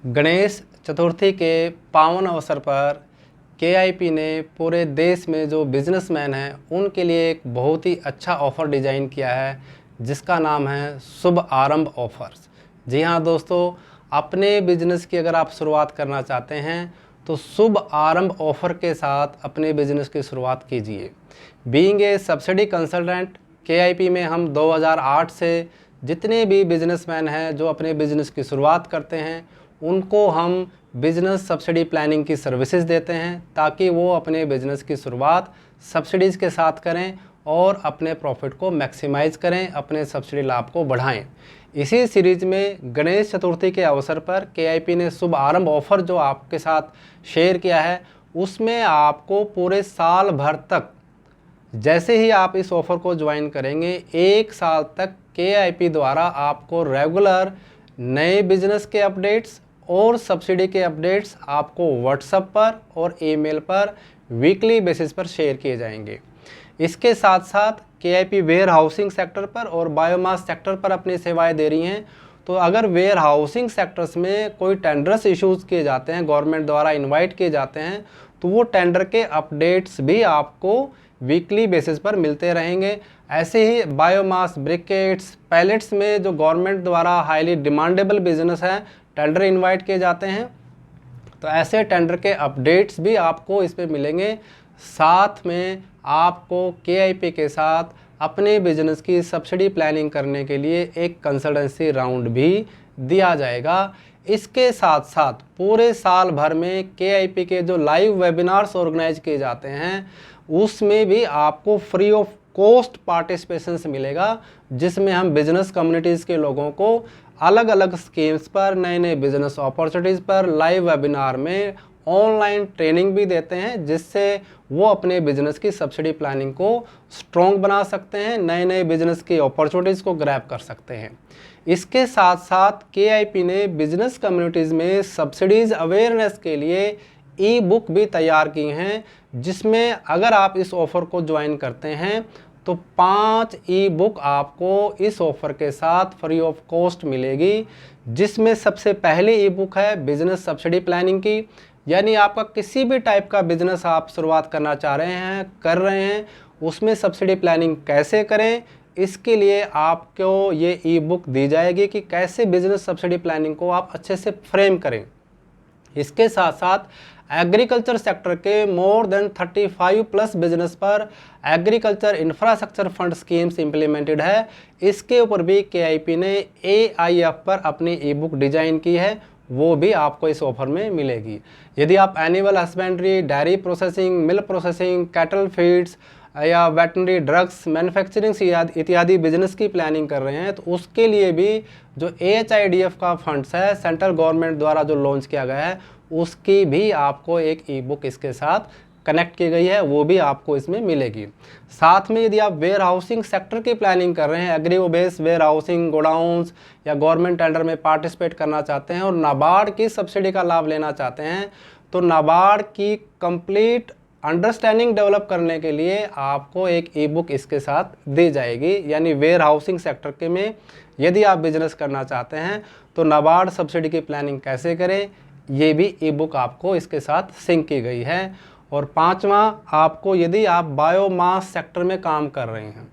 गणेश चतुर्थी के पावन अवसर पर केआईपी ने पूरे देश में जो बिजनेसमैन हैं उनके लिए एक बहुत ही अच्छा ऑफ़र डिज़ाइन किया है जिसका नाम है शुभ आरंभ ऑफ़र्स। जी हाँ दोस्तों, अपने बिजनेस की अगर आप शुरुआत करना चाहते हैं तो शुभ आरंभ ऑफ़र के साथ अपने बिजनेस की शुरुआत कीजिए। बीइंग ए सब्सिडी कंसल्टेंट, केआईपी में हम 2008 से जितने भी बिजनेसमैन हैं जो अपने बिजनेस की शुरुआत करते हैं उनको हम बिजनेस सब्सिडी प्लानिंग की सर्विसेज देते हैं ताकि वो अपने बिजनेस की शुरुआत सब्सिडीज़ के साथ करें और अपने प्रॉफिट को मैक्सिमाइज़ करें, अपने सब्सिडी लाभ को बढ़ाएं। इसी सीरीज में गणेश चतुर्थी के अवसर पर केआईपी ने शुभ आरंभ ऑफ़र जो आपके साथ शेयर किया है उसमें आपको पूरे साल भर तक, जैसे ही आप इस ऑफ़र को ज्वाइन करेंगे, 1 साल तक केआईपी द्वारा आपको रेगुलर नए बिजनेस के अपडेट्स और सब्सिडी के अपडेट्स आपको व्हाट्सएप पर और ईमेल पर वीकली बेसिस पर शेयर किए जाएंगे। इसके साथ साथ केआईपी वेयर हाउसिंग सेक्टर पर और बायोमास सेक्टर पर अपनी सेवाएं दे रही हैं। तो अगर वेयर हाउसिंग सेक्टर्स में कोई टेंडर्स इश्यूज़ किए जाते हैं, गवर्नमेंट द्वारा इनवाइट किए जाते हैं, तो वो टेंडर के अपडेट्स भी आपको वीकली बेसिस पर मिलते रहेंगे। ऐसे ही बायोमास ब्रिकेट्स, पैलेट्स में जो गवर्नमेंट द्वारा हाईली डिमांडेबल बिजनेस है, टेंडर इनवाइट किए जाते हैं, तो ऐसे टेंडर के अपडेट्स भी आपको इस पे मिलेंगे। साथ में आपको केआईपी के साथ अपने बिजनेस की सब्सिडी प्लानिंग करने के लिए एक कंसल्टेंसी राउंड भी दिया जाएगा। इसके साथ साथ पूरे साल भर में केआईपी के जो लाइव वेबिनार्स ऑर्गेनाइज किए जाते हैं उसमें भी आपको फ्री ऑफ कॉस्ट पार्टिसिपेशन मिलेगा, जिसमें हम बिजनेस कम्युनिटीज़ के लोगों को अलग अलग स्कीम्स पर, नए नए बिजनेस अपॉर्चुनिटीज़ पर लाइव वेबिनार में ऑनलाइन ट्रेनिंग भी देते हैं, जिससे वो अपने बिजनेस की सब्सिडी प्लानिंग को स्ट्रॉन्ग बना सकते हैं, नए नए बिजनेस की अपॉर्चुनिटीज़ को ग्रैब कर सकते हैं। इसके साथ साथ केआईपी ने बिजनेस कम्युनिटीज़ में सब्सिडीज़ अवेयरनेस के लिए ई बुक भी तैयार की हैं, जिसमें अगर आप इस ऑफ़र को ज्वाइन करते हैं तो 5 ई बुक आपको इस ऑफ़र के साथ फ्री ऑफ कॉस्ट मिलेगी। जिसमें सबसे पहली ई बुक है बिजनेस सब्सिडी प्लानिंग की, यानी आपका किसी भी टाइप का बिजनेस आप शुरुआत करना चाह रहे हैं, कर रहे हैं, उसमें सब्सिडी प्लानिंग कैसे करें, इसके लिए आपको ये ई बुक दी जाएगी कि कैसे बिजनेस सब्सिडी प्लानिंग को आप अच्छे से फ्रेम करें। इसके साथ साथ एग्रीकल्चर सेक्टर के मोर देन 35 प्लस बिजनेस पर agriculture infrastructure fund schemes implemented है। इसके ऊपर भी केआईपी ने AIF पर अपनी ई बुक डिजाइन की है, वो भी आपको इस ऑफर में मिलेगी। यदि आप animal husbandry, dairy processing, milk processing, cattle feeds या वेटनरी ड्रग्स मैन्युफैक्चरिंग इत्यादि बिजनेस की प्लानिंग कर रहे हैं तो उसके लिए भी जो AHIDF का फंड्स है, सेंट्रल गवर्नमेंट द्वारा जो लॉन्च किया गया है, उसकी भी आपको एक ई बुक इसके साथ कनेक्ट की गई है, वो भी आपको इसमें मिलेगी। साथ में यदि आप वेयर हाउसिंग सेक्टर की प्लानिंग कर रहे हैं, agri base warehousing, godowns या गवर्नमेंट टेंडर में पार्टिसिपेट करना चाहते हैं और नाबार्ड की सब्सिडी का लाभ लेना चाहते हैं, तो नाबार्ड की कंप्लीट अंडरस्टैंडिंग डेवलप करने के लिए आपको एक ई बुक इसके साथ दी जाएगी। यानी वेयर हाउसिंग सेक्टर के में यदि आप बिजनेस करना चाहते हैं तो नाबार्ड सब्सिडी की प्लानिंग कैसे करें, ये भी ई बुक आपको इसके साथ सिंक की गई है। और 5वां, आपको यदि आप बायोमास सेक्टर में काम कर रहे हैं,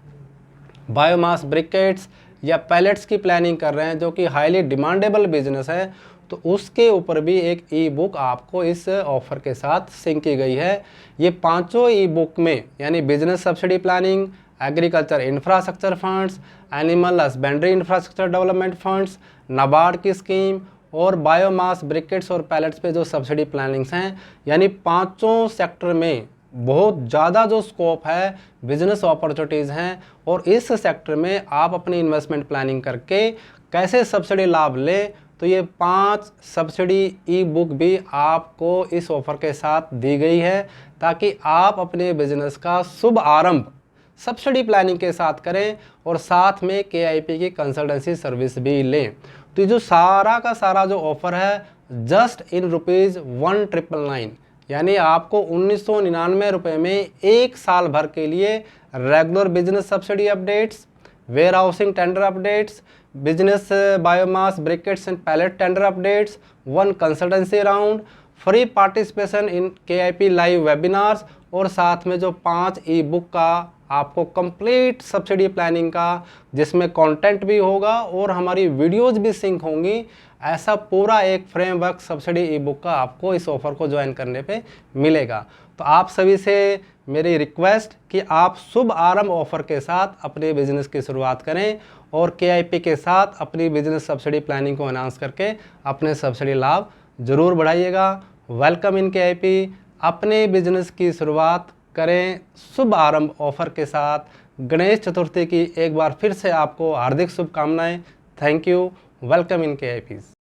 बायोमास ब्रिकेट्स या पैलेट्स की प्लानिंग कर रहे हैं जो कि हाईली डिमांडेबल बिजनेस है, तो उसके ऊपर भी एक ई बुक आपको इस ऑफ़र के साथ सिंक की गई है। ये पांचों ई बुक में यानी business subsidy planning, agriculture infrastructure funds, animal husbandry infrastructure development funds, NABARD की स्कीम और बायोमास ब्रिकेट्स और पैलेट्स पे जो सब्सिडी प्लानिंग्स हैं, यानी पांचों सेक्टर में बहुत ज़्यादा जो स्कोप है, बिजनेस अपॉर्चुनिटीज़ हैं और इस सेक्टर में आप अपनी इन्वेस्टमेंट प्लानिंग करके कैसे सब्सिडी लाभ लें, तो ये 5 सब्सिडी ई बुक भी आपको इस ऑफ़र के साथ दी गई है ताकि आप अपने बिजनेस का शुभ आरंभ सब्सिडी प्लानिंग के साथ करें और साथ में केआईपी की कंसल्टेंसी सर्विस भी लें। तो ये जो सारा का सारा जो ऑफ़र है जस्ट इन ₹1999, यानी आपको 1999 रुपये में 1 साल भर के लिए regular business subsidy updates, warehousing tender updates, business biomass briquettes and pallet tender updates, 1 consultancy round, free participation in KIP live webinars और साथ में जो 5 ई बुक का आपको कंप्लीट सब्सिडी प्लानिंग का, जिसमें कंटेंट भी होगा और हमारी वीडियोस भी सिंक होंगी, ऐसा पूरा एक फ्रेमवर्क सब्सिडी ई बुक का आपको इस ऑफ़र को ज्वाइन करने पे मिलेगा। तो आप सभी से मेरी रिक्वेस्ट कि आप शुभ आरंभ ऑफ़र के साथ अपने बिजनेस की शुरुआत करें और KIP के साथ अपनी बिजनेस सब्सिडी प्लानिंग को अनाउंस करके अपने सब्सिडी लाभ ज़रूर बढ़ाइएगा। Welcome in KIP। अपने बिजनेस की शुरुआत करें शुभ आरंभ ऑफ़र के साथ। गणेश चतुर्थी की एक बार फिर से आपको हार्दिक शुभकामनाएं। Thank you. Welcome in KIP।